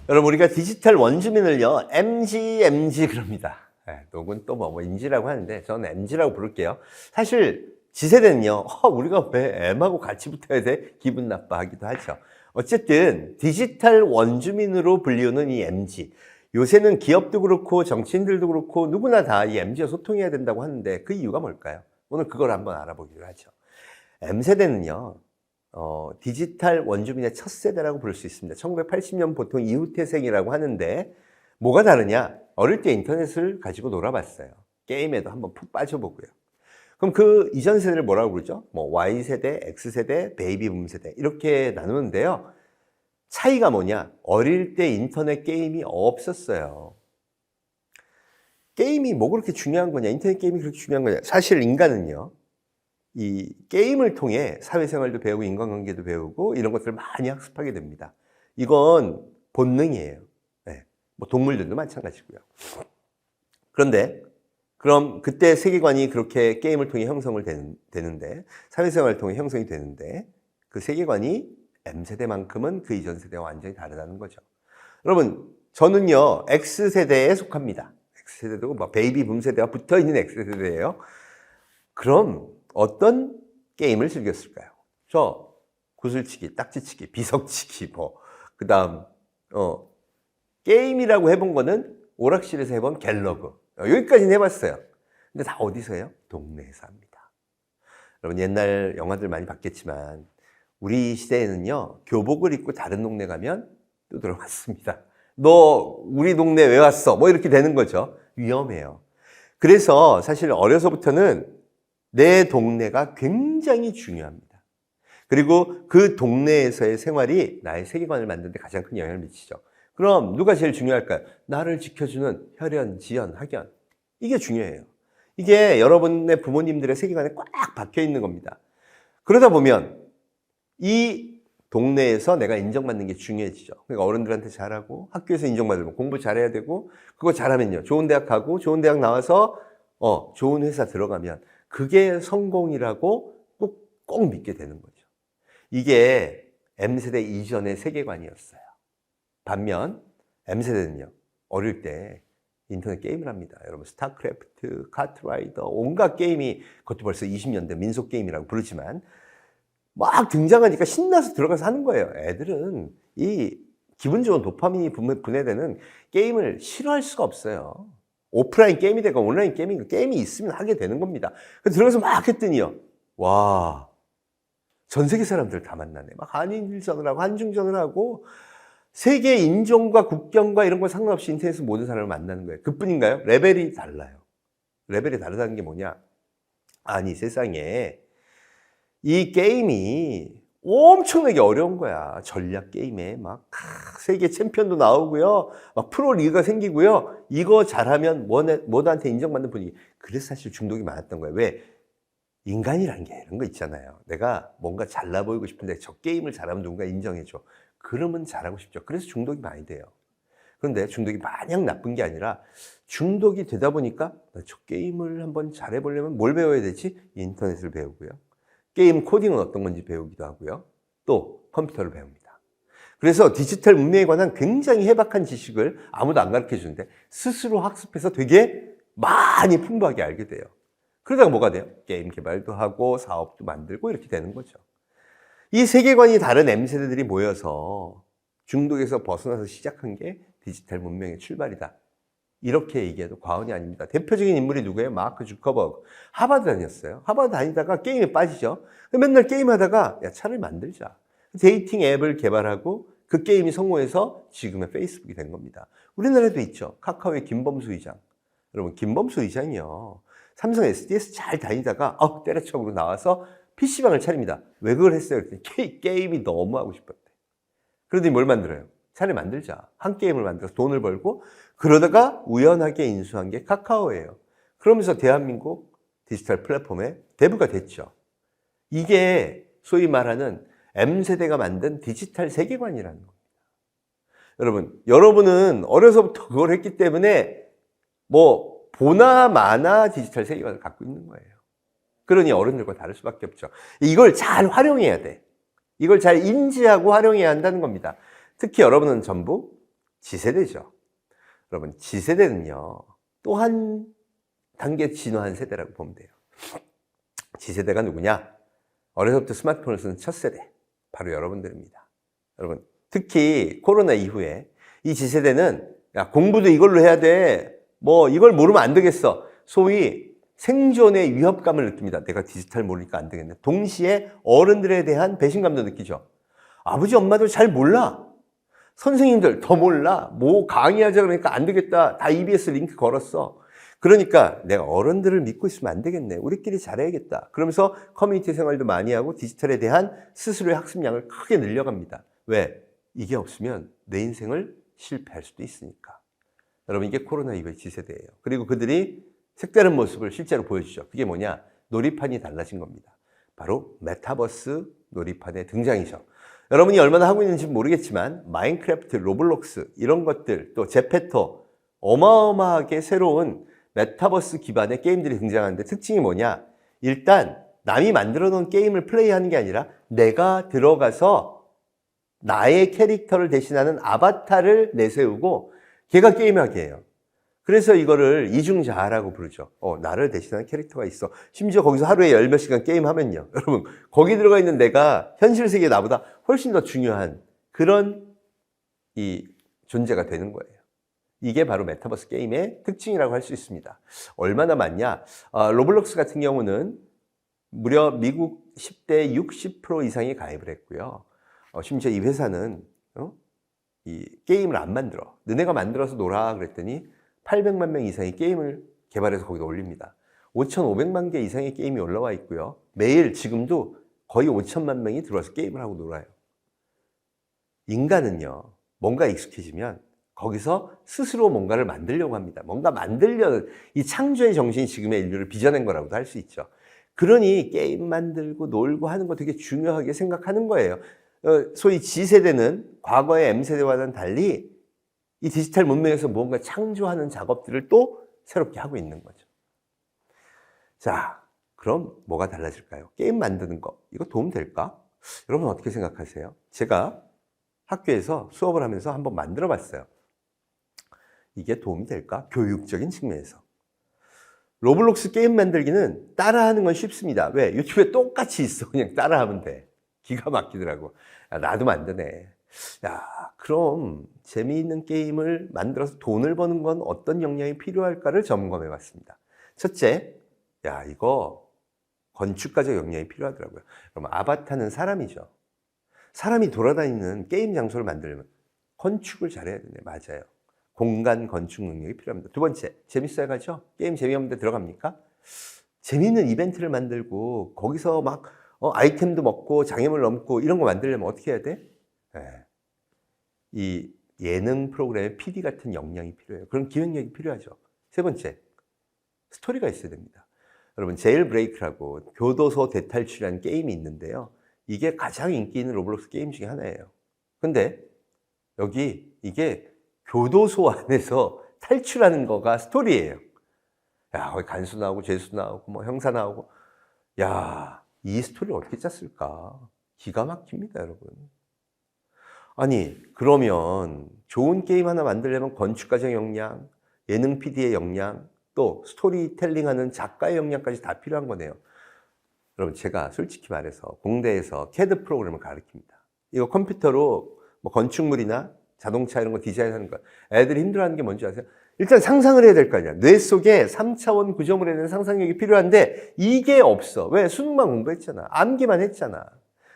여러분, 우리가 디지털 원주민을요, MG 그럽니다. 누군 또 MG라고 하는데, 저는 MG라고 부를게요. 사실, 지세대는요, 우리가 왜 M하고 같이 붙어야 돼? 기분 나빠하기도 하죠. 어쨌든, 디지털 원주민으로 불리우는 이 MG. 요새는 기업도 그렇고, 정치인들도 그렇고, 누구나 다 이 MG와 소통해야 된다고 하는데, 그 이유가 뭘까요? 오늘 그걸 한번 알아보기로 하죠. M세대는요, 디지털 원주민의 첫 세대라고 부를 수 있습니다. 1980년 보통 이후태생이라고 하는데 뭐가 다르냐? 어릴 때 인터넷을 가지고 놀아봤어요. 게임에도 한번 푹 빠져보고요. 그럼 그 이전 세대를 뭐라고 그러죠? Y세대, X세대, 베이비붐 세대 이렇게 나누는데요. 차이가 뭐냐? 어릴 때 인터넷 게임이 없었어요. 게임이 뭐 그렇게 중요한 거냐? 인터넷 게임이 그렇게 중요한 거냐? 사실 인간은요, 이 게임을 통해 사회생활도 배우고 인간관계도 배우고 이런 것들을 많이 학습하게 됩니다. 이건 본능이에요. 네. 동물들도 마찬가지고요. 그런데 그럼 그때 세계관이 그렇게 게임을 통해 형성을 되는데 사회생활을 통해 형성이 되는데 그 세계관이 M세대만큼은 그 이전 세대와 완전히 다르다는 거죠. 여러분, 저는요 X세대에 속합니다. X세대도 베이비붐 세대와 붙어있는 X세대예요. 그럼 어떤 게임을 즐겼을까요? 저 구슬치기, 딱지치기, 비석치기, 그 다음 게임이라고 해본 거는 오락실에서 해본 갤러그 여기까지는 해봤어요. 근데 다 어디서 해요? 동네에서 합니다. 여러분, 옛날 영화들 많이 봤겠지만 우리 시대에는요, 교복을 입고 다른 동네 가면 또 들어갔습니다. 너 우리 동네 왜 왔어? 이렇게 되는 거죠. 위험해요. 그래서 사실 어려서부터는 내 동네가 굉장히 중요합니다. 그리고 그 동네에서의 생활이 나의 세계관을 만드는 데 가장 큰 영향을 미치죠. 그럼 누가 제일 중요할까요? 나를 지켜주는 혈연, 지연, 학연. 이게 중요해요. 이게 여러분의 부모님들의 세계관에 꽉 박혀 있는 겁니다. 그러다 보면 이 동네에서 내가 인정받는 게 중요해지죠. 그러니까 어른들한테 잘하고 학교에서 인정받으면 공부 잘해야 되고 그거 잘하면요. 좋은 대학 가고 좋은 대학 나와서 좋은 회사 들어가면 그게 성공이라고 꼭 믿게 되는 거죠. 이게 M세대 이전의 세계관이었어요. 반면 M세대는요, 어릴 때 인터넷 게임을 합니다. 여러분, 스타크래프트, 카트라이더, 온갖 게임이, 그것도 벌써 20년대 민속 게임이라고 부르지만 막 등장하니까 신나서 들어가서 하는 거예요. 애들은 이 기분 좋은 도파민이 분해되는 게임을 싫어할 수가 없어요. 오프라인 게임이 되건 온라인 게임이 있으면 하게 되는 겁니다. 그래서 들어가서 막 했더니요, 와, 전 세계 사람들 다 만나네. 막 한인일전을 하고 한중전을 하고 세계 인종과 국경과 이런 거 상관없이 인터넷에서 모든 사람을 만나는 거예요. 그뿐인가요? 레벨이 달라요. 레벨이 다르다는 게 뭐냐? 아니, 세상에 이 게임이 엄청나게 어려운 거야. 전략 게임에 막 세계 챔피언도 나오고요. 막 프로 리그가 생기고요. 이거 잘하면 뭐한테 인정받는 분위기. 그래서 사실 중독이 많았던 거예요. 왜? 인간이라는 게 이런 거 있잖아요. 내가 뭔가 잘나 보이고 싶은데 저 게임을 잘하면 누군가 인정해줘. 그러면 잘하고 싶죠. 그래서 중독이 많이 돼요. 그런데 중독이 마냥 나쁜 게 아니라 중독이 되다 보니까 저 게임을 한번 잘해보려면 뭘 배워야 되지? 인터넷을 배우고요. 게임 코딩은 어떤 건지 배우기도 하고요. 또 컴퓨터를 배웁니다. 그래서 디지털 문명에 관한 굉장히 해박한 지식을 아무도 안 가르쳐 주는데 스스로 학습해서 되게 많이 풍부하게 알게 돼요. 그러다가 뭐가 돼요? 게임 개발도 하고 사업도 만들고 이렇게 되는 거죠. 이 세계관이 다른 M세대들이 모여서 중독에서 벗어나서 시작한 게 디지털 문명의 출발이다. 이렇게 얘기해도 과언이 아닙니다. 대표적인 인물이 누구예요? 마크 주커버그. 하버드 다녔어요. 하버드 다니다가 게임에 빠지죠. 맨날 게임하다가 야, 차를 만들자. 데이팅 앱을 개발하고 그 게임이 성공해서 지금의 페이스북이 된 겁니다. 우리나라에도 있죠. 카카오의 김범수 의장. 여러분, 김범수 의장이요, 삼성 SDS 잘 다니다가 때려쳐으로 나와서 PC방을 차립니다. 왜 그걸 했어요? 그랬더니 게임이 너무 하고 싶었대. 그러더니 뭘 만들어요? 차라리 만들자. 한 게임을 만들어서 돈을 벌고, 그러다가 우연하게 인수한 게 카카오예요. 그러면서 대한민국 디지털 플랫폼의 대부가 됐죠. 이게 소위 말하는 M세대가 만든 디지털 세계관이라는 겁니다. 여러분은 어려서부터 그걸 했기 때문에 보나 마나 디지털 세계관을 갖고 있는 거예요. 그러니 어른들과 다를 수밖에 없죠. 이걸 잘 활용해야 돼. 이걸 잘 인지하고 활용해야 한다는 겁니다. 특히 여러분은 전부 G세대죠. 여러분, G세대는요, 또 한 단계 진화한 세대라고 보면 돼요. G세대가 누구냐? 어려서부터 스마트폰을 쓰는 첫 세대. 바로 여러분들입니다. 여러분, 특히 코로나 이후에 이 G세대는 야, 공부도 이걸로 해야 돼. 뭐, 이걸 모르면 안 되겠어. 소위 생존의 위협감을 느낍니다. 내가 디지털 모르니까 안 되겠네. 동시에 어른들에 대한 배신감도 느끼죠. 아버지, 엄마도 잘 몰라. 선생님들 더 몰라. 뭐 강의하자 그러니까 안 되겠다. 다 EBS 링크 걸었어. 그러니까 내가 어른들을 믿고 있으면 안 되겠네. 우리끼리 잘해야겠다. 그러면서 커뮤니티 생활도 많이 하고 디지털에 대한 스스로의 학습량을 크게 늘려갑니다. 왜? 이게 없으면 내 인생을 실패할 수도 있으니까. 여러분, 이게 코로나 이후의 G세대예요. 그리고 그들이 색다른 모습을 실제로 보여주죠. 그게 뭐냐? 놀이판이 달라진 겁니다. 바로 메타버스 놀이판의 등장이죠. 여러분이 얼마나 하고 있는지 모르겠지만 마인크래프트, 로블록스 이런 것들, 또 제페토, 어마어마하게 새로운 메타버스 기반의 게임들이 등장하는데 특징이 뭐냐? 일단 남이 만들어 놓은 게임을 플레이하는 게 아니라 내가 들어가서 나의 캐릭터를 대신하는 아바타를 내세우고 걔가 게임하게 해요. 그래서 이거를 이중자아라고 부르죠. 나를 대신하는 캐릭터가 있어. 심지어 거기서 하루에 10몇 시간 게임하면요. 여러분, 거기 들어가 있는 내가 현실 세계의 나보다 훨씬 더 중요한 그런 이 존재가 되는 거예요. 이게 바로 메타버스 게임의 특징이라고 할 수 있습니다. 얼마나 많냐? 로블록스 같은 경우는 무려 미국 10대 60% 이상이 가입을 했고요. 심지어 이 회사는 이 게임을 안 만들어. 너네가 만들어서 놀아 그랬더니 800만 명 이상의 게임을 개발해서 거기다 올립니다. 5,500만 개 이상의 게임이 올라와 있고요. 매일 지금도 거의 5천만 명이 들어와서 게임을 하고 놀아요. 인간은요, 뭔가 익숙해지면 거기서 스스로 뭔가를 만들려고 합니다. 뭔가 이 창조의 정신이 지금의 인류를 빚어낸 거라고도 할 수 있죠. 그러니 게임 만들고 놀고 하는 거 되게 중요하게 생각하는 거예요. 소위 G세대는 과거의 M세대와는 달리 이 디지털 문명에서 무언가 창조하는 작업들을 또 새롭게 하고 있는 거죠. 자, 그럼 뭐가 달라질까요? 게임 만드는 거, 이거 도움 될까? 여러분 어떻게 생각하세요? 제가 학교에서 수업을 하면서 한번 만들어 봤어요. 이게 도움이 될까? 교육적인 측면에서. 로블록스 게임 만들기는 따라하는 건 쉽습니다. 왜? 유튜브에 똑같이 있어. 그냥 따라하면 돼. 기가 막히더라고. 야, 나도 만드네. 야, 그럼 재미있는 게임을 만들어서 돈을 버는 건 어떤 역량이 필요할까를 점검해 봤습니다. 첫째, 야, 이거 건축가적 역량이 필요하더라고요. 그럼 아바타는 사람이죠. 사람이 돌아다니는 게임 장소를 만들려면 건축을 잘해야 되네. 맞아요. 공간 건축 능력이 필요합니다. 두 번째, 재밌어야 가죠? 게임 재미없는데 들어갑니까? 재미있는 이벤트를 만들고 거기서 막 아이템도 먹고 장애물 넘고 이런 거 만들려면 어떻게 해야 돼? 네. 이 예능 프로그램의 PD 같은 역량이 필요해요. 그런 기획력이 필요하죠. 세 번째, 스토리가 있어야 됩니다. 여러분, 제일 브레이크라고 교도소 대탈출이라는 게임이 있는데요. 이게 가장 인기 있는 로블록스 게임 중에 하나예요. 근데 여기 이게 교도소 안에서 탈출하는 거가 스토리예요. 야, 거기 간수 나오고 죄수 나오고 뭐 형사 나오고, 야, 이 스토리를 어떻게 짰을까? 기가 막힙니다, 여러분. 아니, 그러면 좋은 게임 하나 만들려면 건축가적 역량, 예능 PD의 역량, 또 스토리텔링하는 작가의 역량까지 다 필요한 거네요. 여러분, 제가 솔직히 말해서 공대에서 CAD 프로그램을 가르칩니다. 이거 컴퓨터로 뭐 건축물이나 자동차 이런 거 디자인하는 거, 애들이 힘들어하는 게 뭔지 아세요? 일단 상상을 해야 될 거 아니야. 뇌 속에 3차원 구조물에 대한 상상력이 필요한데 이게 없어. 왜? 수능만 공부했잖아. 암기만 했잖아.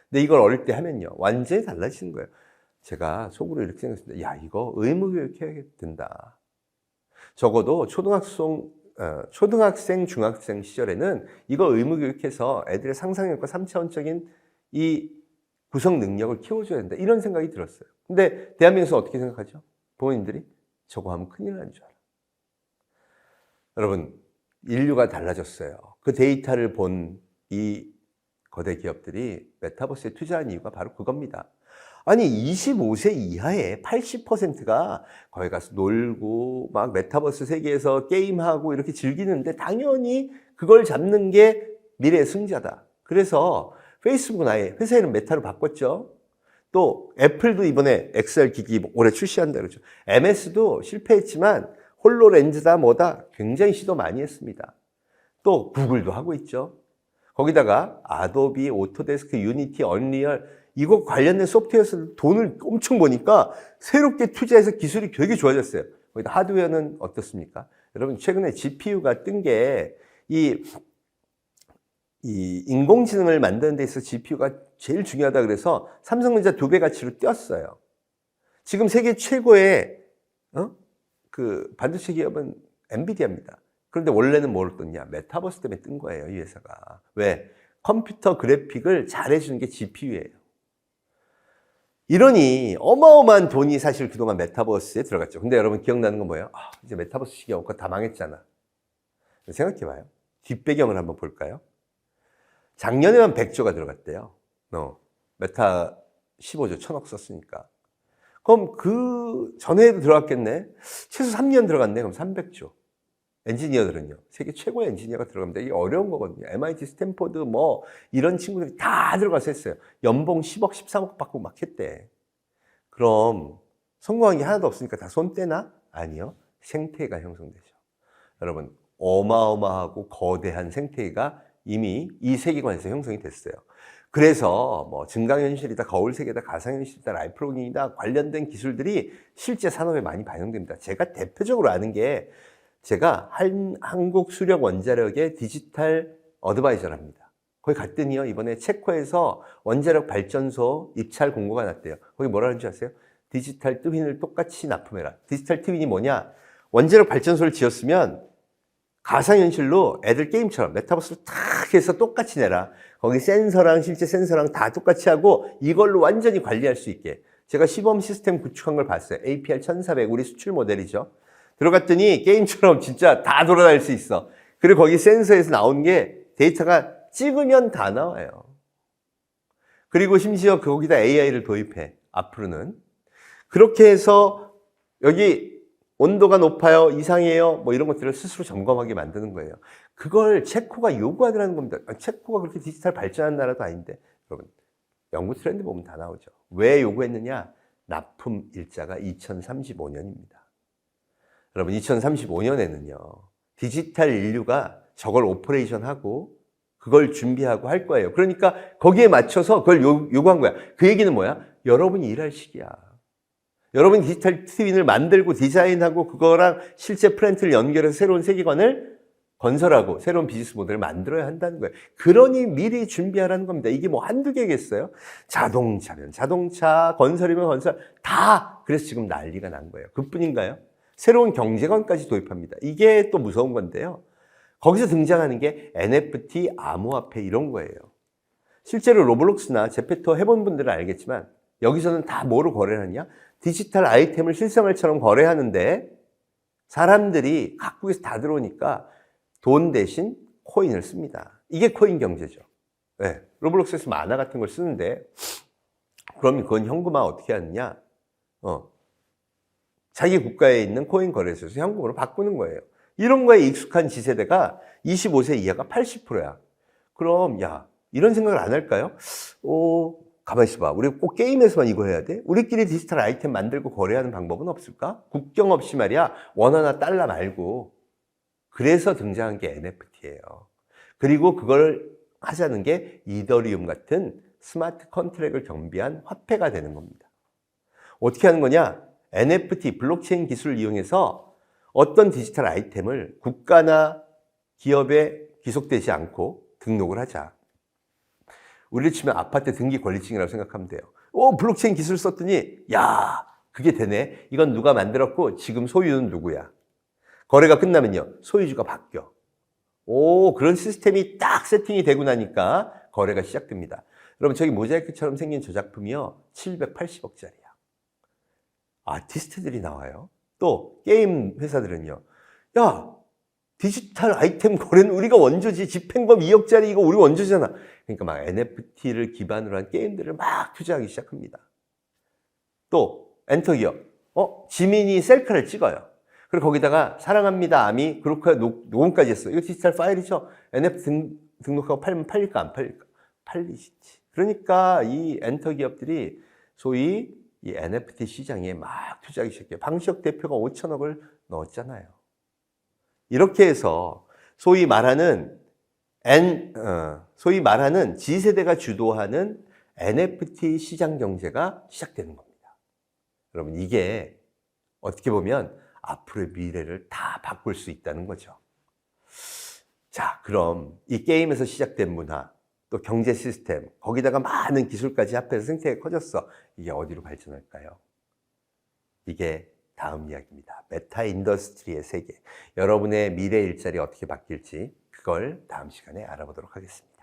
근데 이걸 어릴 때 하면요, 완전히 달라지는 거예요. 제가 속으로 이렇게 생각했습니다. 야, 이거 의무교육 해야 된다. 적어도 초등학생, 중학생 시절에는 이거 의무교육해서 애들의 상상력과 3차원적인 이 구성 능력을 키워줘야 된다. 이런 생각이 들었어요. 근데 대한민국에서 어떻게 생각하죠? 부모님들이 저거 하면 큰일 나는 줄 알아. 여러분, 인류가 달라졌어요. 그 데이터를 본 이 거대 기업들이 메타버스에 투자한 이유가 바로 그겁니다. 아니, 25세 이하의 80%가 거기 가서 놀고 막 메타버스 세계에서 게임하고 이렇게 즐기는데 당연히 그걸 잡는 게 미래의 승자다. 그래서 페이스북은 아예 회사 이름 메타로 바꿨죠. 또 애플도 이번에 XR 기기 올해 출시한다 그러죠. MS도 실패했지만 홀로렌즈다 뭐다 굉장히 시도 많이 했습니다. 또 구글도 하고 있죠. 거기다가 아도비, 오토데스크, 유니티, 언리얼 이거 관련된 소프트웨어에서 돈을 엄청 버니까 새롭게 투자해서 기술이 되게 좋아졌어요. 거기다 하드웨어는 어떻습니까? 여러분 최근에 GPU가 뜬 게 이 인공지능을 만드는 데 있어서 GPU가 제일 중요하다 그래서 삼성전자 2배 가치로 뛰었어요. 지금 세계 최고의 그 반도체 기업은 엔비디아입니다. 그런데 원래는 뭘 떴냐? 메타버스 때문에 뜬 거예요, 이 회사가. 왜? 컴퓨터 그래픽을 잘해주는 게 GPU예요. 이러니 어마어마한 돈이 사실 그동안 메타버스에 들어갔죠. 근데 여러분 기억나는 건 뭐예요? 이제 메타버스 시기 없고 다 망했잖아. 생각해봐요. 뒷배경을 한번 볼까요? 작년에만 100조가 들어갔대요. 메타 15조 1000억 썼으니까. 그럼 그 전에도 들어갔겠네? 최소 3년 들어갔네? 그럼 300조. 엔지니어들은요. 세계 최고의 엔지니어가 들어갑니다. 이게 어려운 거거든요. MIT, 스탠포드 뭐 이런 친구들이 다 들어가서 했어요. 연봉 10억, 13억 받고 막 했대. 그럼 성공한 게 하나도 없으니까 다 손 떼나? 아니요. 생태계가 형성되죠. 여러분 어마어마하고 거대한 생태계가 이미 이 세계관에서 형성이 됐어요. 그래서 뭐 증강현실이다, 거울세계다, 가상현실이다, 라이프로깅이다 관련된 기술들이 실제 산업에 많이 반영됩니다. 제가 대표적으로 아는 게 제가 한국수력원자력의 디지털 어드바이저를 합니다. 거기 갔더니요 이번에 체코에서 원자력 발전소 입찰 공고가 났대요. 거기 뭐라 하는지 아세요? 디지털 트윈을 똑같이 납품해라. 디지털 트윈이 뭐냐? 원자력 발전소를 지었으면 가상현실로 애들 게임처럼 메타버스를 탁 해서 똑같이 내라. 거기 센서랑 실제 센서랑 다 똑같이 하고 이걸로 완전히 관리할 수 있게. 제가 시범 시스템 구축한 걸 봤어요. APR 1400 우리 수출 모델이죠. 들어갔더니 게임처럼 진짜 다 돌아다닐 수 있어. 그리고 거기 센서에서 나온 게 데이터가 찍으면 다 나와요. 그리고 심지어 거기다 AI를 도입해. 앞으로는. 그렇게 해서 여기 온도가 높아요, 이상해요, 뭐 이런 것들을 스스로 점검하게 만드는 거예요. 그걸 체코가 요구하더라는 겁니다. 체코가 그렇게 디지털 발전한 나라도 아닌데, 여러분, 연구 트렌드 보면 다 나오죠. 왜 요구했느냐? 납품 일자가 2035년입니다. 여러분, 2035년에는요, 디지털 인류가 저걸 오퍼레이션하고, 그걸 준비하고 할 거예요. 그러니까 거기에 맞춰서 그걸 요구한 거야. 그 얘기는 뭐야? 여러분이 일할 시기야. 여러분이 디지털 트윈을 만들고 디자인하고 그거랑 실제 플랜트를 연결해서 새로운 세계관을 건설하고 새로운 비즈니스 모델을 만들어야 한다는 거예요. 그러니 미리 준비하라는 겁니다. 이게 뭐 한두 개겠어요? 자동차면 자동차, 건설이면 건설, 다 그래서 지금 난리가 난 거예요. 그뿐인가요? 새로운 경제관까지 도입합니다. 이게 또 무서운 건데요. 거기서 등장하는 게 NFT, 암호화폐 이런 거예요. 실제로 로블록스나 제페토 해본 분들은 알겠지만 여기서는 다 뭐로 거래를 하냐? 디지털 아이템을 실생활처럼 거래하는데 사람들이 각국에서 다 들어오니까 돈 대신 코인을 씁니다. 이게 코인 경제죠. 네. 로블록스에서 만화 같은 걸 쓰는데 그러면 그건 현금화 어떻게 하느냐? 자기 국가에 있는 코인 거래소에서 현금으로 바꾸는 거예요. 이런 거에 익숙한 지세대가 25세 이하가 80%야. 그럼 야 이런 생각을 안 할까요? 가만히 있어봐. 우리 꼭 게임에서만 이거 해야 돼? 우리끼리 디지털 아이템 만들고 거래하는 방법은 없을까? 국경 없이 말이야. 원화나 달러 말고. 그래서 등장한 게 NFT예요. 그리고 그걸 하자는 게 이더리움 같은 스마트 컨트랙을 겸비한 화폐가 되는 겁니다. 어떻게 하는 거냐? NFT, 블록체인 기술을 이용해서 어떤 디지털 아이템을 국가나 기업에 귀속되지 않고 등록을 하자. 우리를 치면 아파트 등기 권리증이라고 생각하면 돼요. 블록체인 기술 썼더니 야 그게 되네. 이건 누가 만들었고 지금 소유는 누구야. 거래가 끝나면요 소유주가 바뀌어. 그런 시스템이 딱 세팅이 되고 나니까 거래가 시작됩니다. 여러분 저기 모자이크처럼 생긴 저 작품이요 780억짜리야. 아티스트들이 나와요. 또 게임 회사들은요 야 디지털 아이템 거래는 우리가 원조지. 집행범 2억짜리 이거 우리 원조잖아. 그러니까 막 NFT를 기반으로 한 게임들을 막 투자하기 시작합니다. 또 엔터기업. 지민이 셀카를 찍어요. 그리고 거기다가 사랑합니다 아미 그렇게 녹음까지 했어. 이거 디지털 파일이죠. NFT 등록하고 팔면 팔릴까 안 팔릴까? 팔리시지. 그러니까 이 엔터기업들이 소위 이 NFT 시장에 막 투자하기 시작해요. 방시혁 대표가 5천억을 넣었잖아요. 이렇게 해서 소위 말하는 소위 말하는 G세대가 주도하는 NFT 시장 경제가 시작되는 겁니다. 여러분, 이게 어떻게 보면 앞으로의 미래를 다 바꿀 수 있다는 거죠. 자, 그럼 이 게임에서 시작된 문화, 또 경제 시스템, 거기다가 많은 기술까지 합해서 생태계가 커졌어. 이게 어디로 발전할까요? 이게 다음 이야기입니다. 메타 인더스트리의 세계. 여러분의 미래 일자리 어떻게 바뀔지 그걸 다음 시간에 알아보도록 하겠습니다.